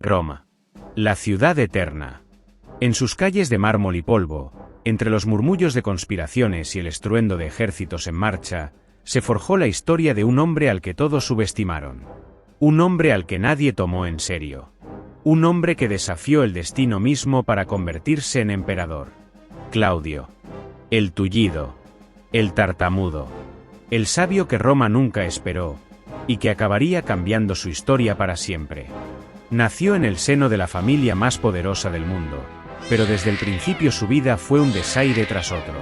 Roma. La ciudad eterna. En sus calles de mármol y polvo, entre los murmullos de conspiraciones y el estruendo de ejércitos en marcha, se forjó la historia de un hombre al que todos subestimaron. Un hombre al que nadie tomó en serio. Un hombre que desafió el destino mismo para convertirse en emperador. Claudio. El tullido. El tartamudo. El sabio que Roma nunca esperó, y que acabaría cambiando su historia para siempre. Nació en el seno de la familia más poderosa del mundo, pero desde el principio su vida fue un desaire tras otro.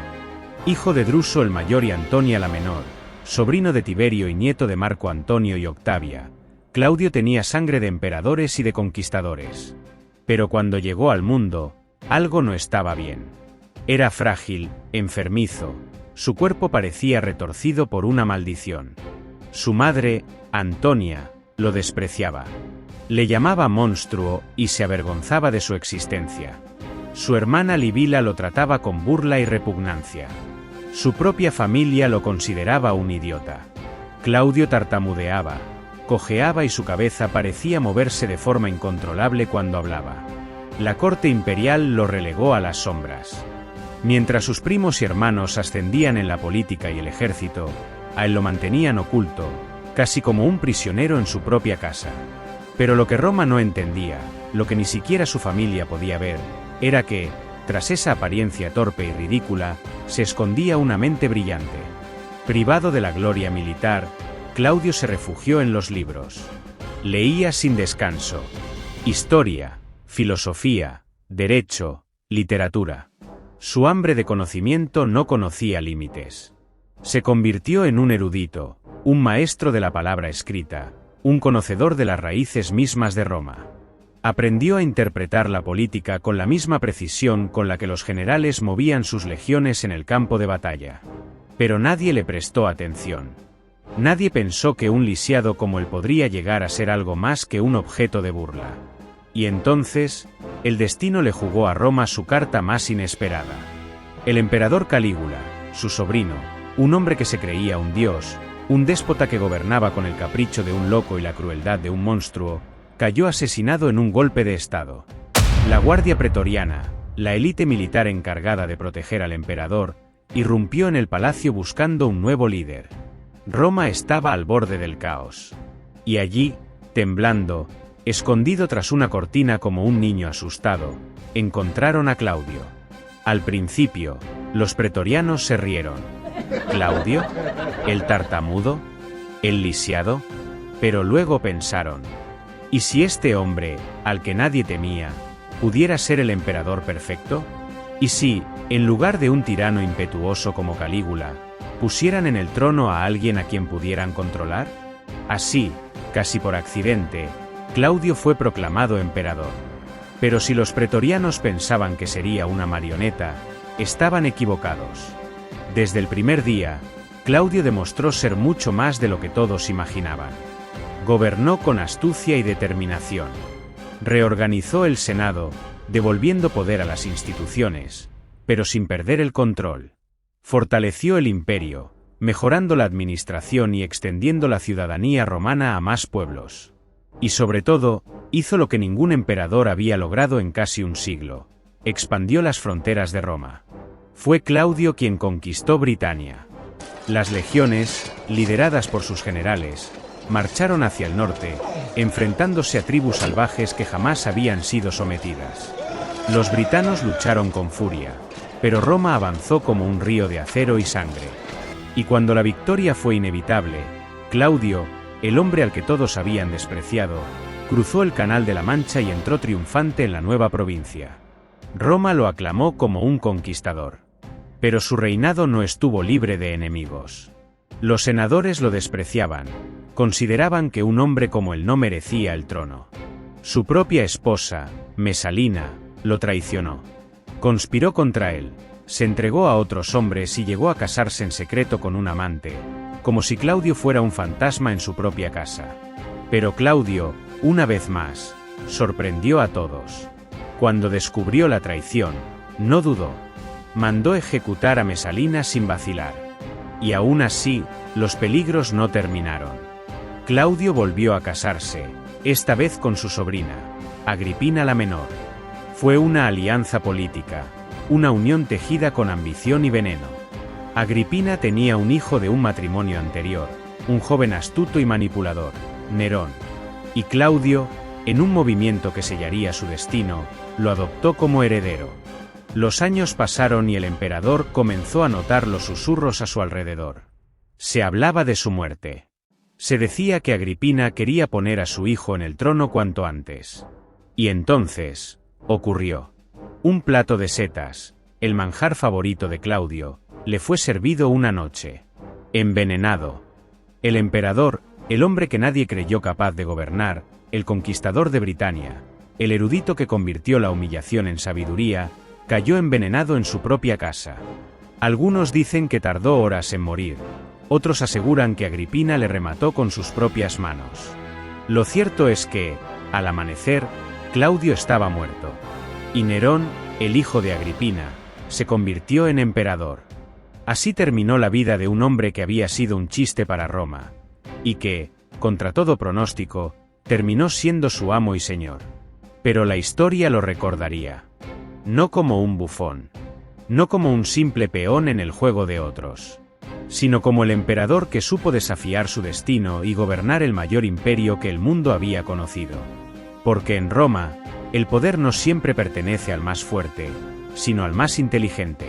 Hijo de Druso el mayor y Antonia la menor, sobrino de Tiberio y nieto de Marco Antonio y Octavia, Claudio tenía sangre de emperadores y de conquistadores. Pero cuando llegó al mundo, algo no estaba bien. Era frágil, enfermizo, su cuerpo parecía retorcido por una maldición. Su madre, Antonia, lo despreciaba. Le llamaba monstruo y se avergonzaba de su existencia. Su hermana Livila lo trataba con burla y repugnancia. Su propia familia lo consideraba un idiota. Claudio tartamudeaba, cojeaba y su cabeza parecía moverse de forma incontrolable cuando hablaba. La corte imperial lo relegó a las sombras. Mientras sus primos y hermanos ascendían en la política y el ejército, a él lo mantenían oculto, casi como un prisionero en su propia casa. Pero lo que Roma no entendía, lo que ni siquiera su familia podía ver, era que, tras esa apariencia torpe y ridícula, se escondía una mente brillante. Privado de la gloria militar, Claudio se refugió en los libros. Leía sin descanso. Historia, filosofía, derecho, literatura. Su hambre de conocimiento no conocía límites. Se convirtió en un erudito, un maestro de la palabra escrita, un conocedor de las raíces mismas de Roma. Aprendió a interpretar la política con la misma precisión con la que los generales movían sus legiones en el campo de batalla. Pero nadie le prestó atención. Nadie pensó que un lisiado como él podría llegar a ser algo más que un objeto de burla. Y entonces, el destino le jugó a Roma su carta más inesperada. El emperador Calígula, su sobrino, un hombre que se creía un dios, un déspota que gobernaba con el capricho de un loco y la crueldad de un monstruo, cayó asesinado en un golpe de estado. La Guardia Pretoriana, la élite militar encargada de proteger al emperador, irrumpió en el palacio buscando un nuevo líder. Roma estaba al borde del caos. Y allí, temblando, escondido tras una cortina como un niño asustado, encontraron a Claudio. Al principio, los pretorianos se rieron. ¿Claudio? ¿El tartamudo? ¿El lisiado? Pero luego pensaron, ¿y si este hombre, al que nadie temía, pudiera ser el emperador perfecto? ¿Y si, en lugar de un tirano impetuoso como Calígula, pusieran en el trono a alguien a quien pudieran controlar? Así, casi por accidente, Claudio fue proclamado emperador. Pero si los pretorianos pensaban que sería una marioneta, estaban equivocados. Desde el primer día, Claudio demostró ser mucho más de lo que todos imaginaban. Gobernó con astucia y determinación. Reorganizó el Senado, devolviendo poder a las instituciones, pero sin perder el control. Fortaleció el imperio, mejorando la administración y extendiendo la ciudadanía romana a más pueblos. Y sobre todo, hizo lo que ningún emperador había logrado en casi un siglo: expandió las fronteras de Roma. Fue Claudio quien conquistó Britania. Las legiones, lideradas por sus generales, marcharon hacia el norte, enfrentándose a tribus salvajes que jamás habían sido sometidas. Los britanos lucharon con furia, pero Roma avanzó como un río de acero y sangre. Y cuando la victoria fue inevitable, Claudio, el hombre al que todos habían despreciado, cruzó el Canal de la Mancha y entró triunfante en la nueva provincia. Roma lo aclamó como un conquistador. Pero su reinado no estuvo libre de enemigos. Los senadores lo despreciaban, consideraban que un hombre como él no merecía el trono. Su propia esposa, Mesalina, lo traicionó. Conspiró contra él, se entregó a otros hombres y llegó a casarse en secreto con un amante, como si Claudio fuera un fantasma en su propia casa. Pero Claudio, una vez más, sorprendió a todos. Cuando descubrió la traición, no dudó. Mandó ejecutar a Mesalina sin vacilar. Y aún así, los peligros no terminaron. Claudio volvió a casarse, esta vez con su sobrina, Agripina la Menor. Fue una alianza política, una unión tejida con ambición y veneno. Agripina tenía un hijo de un matrimonio anterior, un joven astuto y manipulador, Nerón. Y Claudio, en un movimiento que sellaría su destino, lo adoptó como heredero. Los años pasaron y el emperador comenzó a notar los susurros a su alrededor. Se hablaba de su muerte. Se decía que Agripina quería poner a su hijo en el trono cuanto antes. Y entonces, ocurrió. Un plato de setas, el manjar favorito de Claudio, le fue servido una noche. Envenenado. El emperador, el hombre que nadie creyó capaz de gobernar, el conquistador de Britania, el erudito que convirtió la humillación en sabiduría, cayó envenenado en su propia casa. Algunos dicen que tardó horas en morir, otros aseguran que Agripina le remató con sus propias manos. Lo cierto es que, al amanecer, Claudio estaba muerto. Y Nerón, el hijo de Agripina, se convirtió en emperador. Así terminó la vida de un hombre que había sido un chiste para Roma, y que, contra todo pronóstico, terminó siendo su amo y señor. Pero la historia lo recordaría. No como un bufón. No como un simple peón en el juego de otros. Sino como el emperador que supo desafiar su destino y gobernar el mayor imperio que el mundo había conocido. Porque en Roma, el poder no siempre pertenece al más fuerte, sino al más inteligente.